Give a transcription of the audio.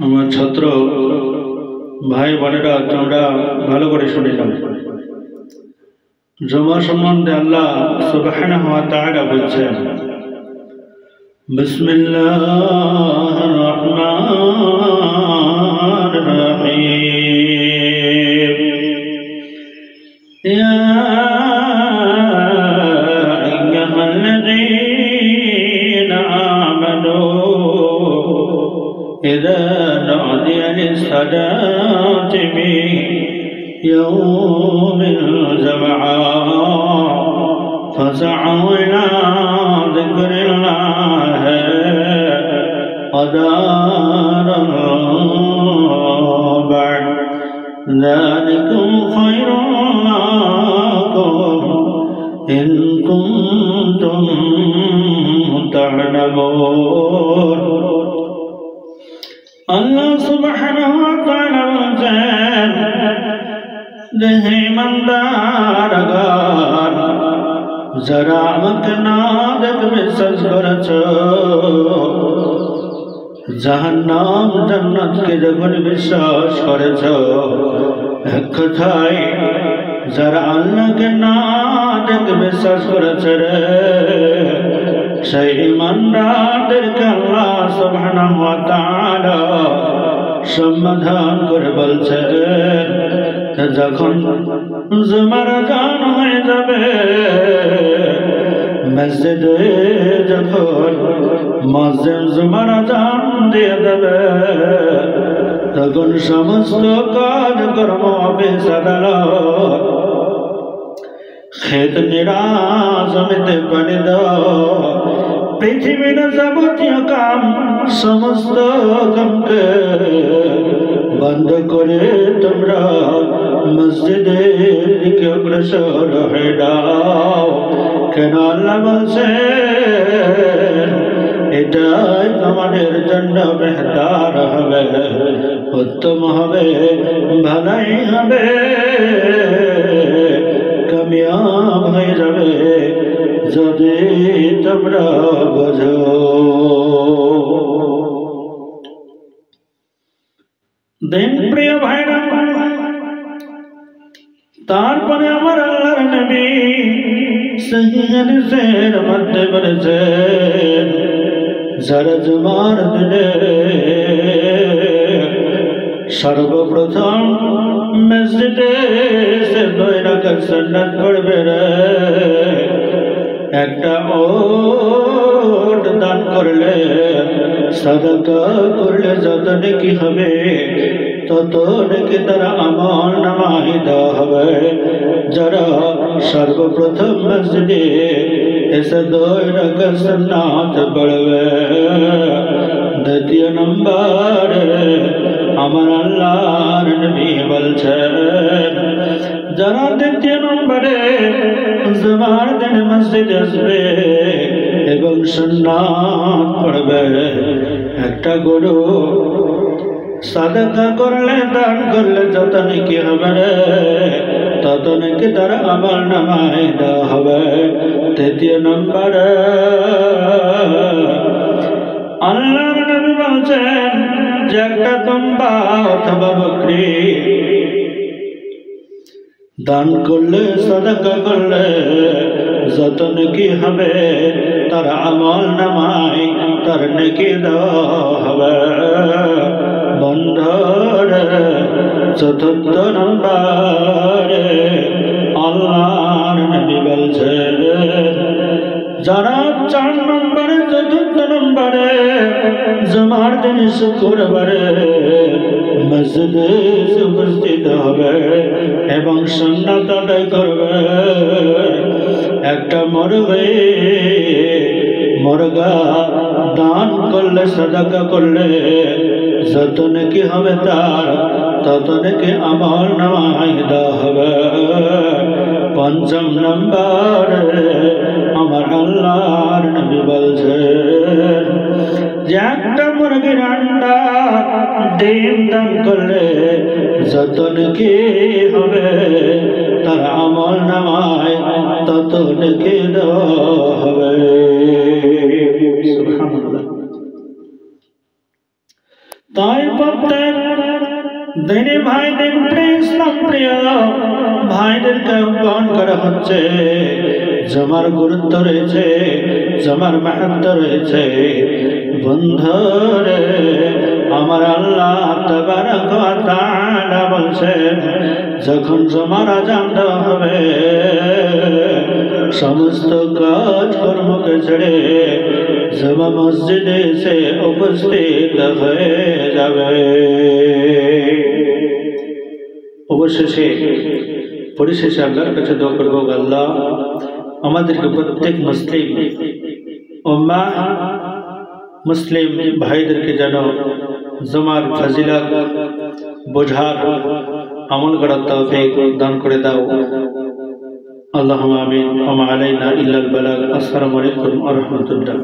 আমার ছাত্র ভাই বোনেরা, তোমরা ভালো করে শুনে যাও। জমা সম্বন্ধে আল্লাহ সুবহানাহু ওয়া তাআলা বলছেন, বিসমিল্লাহির রহমানির রহিম। ইয়া আইয়ুহাল্লাযীনা আমানু ইযা নুদিয়া লিস-সালাতি মিন ইয়াউমিল জুমআ ফাসআউ ইলা যিকরিল্লাহি ওয়া দারুল বা'দ যালিকুম খায়রুল লাকুম ইন কুনতুম তা'লামুন। আল্লাহ সুবহানাহু ওয়া তাআলা বলেন যে হে ইমানদারগণ, যারা আমাকে না দেখে বিশ্বাস করেছ, জাহান্নাম জান্নাতকে যখন বিশ্বাস করেছ, এক কথায় যারা আল্লাহকে না দেখে বিশ্বাস করেছে রে, সেই ইমানদারদেরকে আল্লাহ সুবহানাহু ওয়া তাআলা সমাধান করে বলছে, যখন জুমার আযান হয়ে যাবে, মসজিদে যখন মুয়াজ্জিন জুমার আযান দিয়ে দেবে, তখন সমস্ত কাজকর্ম, অফিস আদালত, ক্ষেত নিরা, জমিতে পানি দাও, পৃথিবীর যাবতীয় কাম, সমস্ত কামকে বন্ধ করে তোমরা মসজিদের দিকে অগ্রসর হয়ে যাও। কেন আল্লাহ বলছেন এটাই তোমাদের জন্য বেহতার হবে, উত্তম হবে, ভালাই হবে, কামিয়াব হয়ে যাবে যদি তোমরা বোঝো। দিন প্রিয় ভাইরা, তারপরে আমার আল্লাহর নবী সহিহ হাদিসের মধ্যে বলেছেন, যারা জুমার দিনে সর্বপ্রথম মসজিদে এসে 2 রাকাত সুন্নাত পড়বে রে, একটা ওট দান করলে, সাদাকা করলে যত নেকি হবে, তত নেকি তার আমল নামায় দেওয়া হবে। যারা সর্বপ্রথম মসজিদে এসে 2 রাকাত সুন্নাত পড়বে। দ্বিতীয় নম্বরে আমার আল্লাহর নবী বলছেন, যারা দ্বিতীয় নম্বরে জুমার দিন মসজিদে আসবে এবং সুন্নাত পড়বে, একটা গরু সাদাকা করলে, দান করলে যত নেকি হবে রে, তত নেকি তার আমল নামায় দেওয়া হবে। তৃতীয় নম্বরে আল্লাহর নবী বলছেন যে একটা দুম্বা অথবা বকরি দান করলে, সাদাকা করলে যত নেকি হবে, তার আমল নামায় তার নেকি দেওয়া হবে। বন্ধুরে, চতুর্থ নম্বরে আল্লাহর নবী বলছেন, যারা 4 নম্বরে, চতুর্থ নম্বরে জুমার দিন শুক্রবারে মসজিদে উপস্থিত হবে এবং সুন্নাত আদায় করবে, একটা মুরগা দান করলে, সাদাকা করলে যত নেকি হবে তার তত নেকি আমল নামায় দেওয়া হবে। পঞ্চম নম্বরে আমার আল্লাহর নবী বলছেন যে একটা মুরগির আন্ডা ডিম দান করলে যত নেকি হবে, তার আমল নামায় তত নেকি দেওয়া হবে। সুবহানাল্লাহ। তাই প্রত্যেক দিনে ভাইদের ইসলাম প্রিয় ভাইদেরকে আহ্বান করা হচ্ছে, জমার গুরুত্ব রয়েছে, জমার মাহাত্ম রয়েছে। বন্ধুরে আমার আল্লাহ তাবারক ওয়া তাআলা বলছেন, যখন জমার আযান দেওয়া হবে সমস্ত কাজ কর্মকে ছেড়ে জমা মসজিদে এসে উপস্থিত হয়ে যাবে। অবশেষে পরিশেষে আল্লাহর কাছে দোয়া করব, আল্লাহ আমাদেরকে প্রত্যেক মুসলিম উম্মাহ মুসলিম ভাইদেরকে যেন জমার ফজিলত বোঝার আমল করার তৌফিক দান করে দাও। আল্লাহুম্মা আমিন। ওয়া মা আলাইনা ইল্লাল বালাগ। আসসালামু আলাইকুম ওয়া রাহমাতুল্লাহ।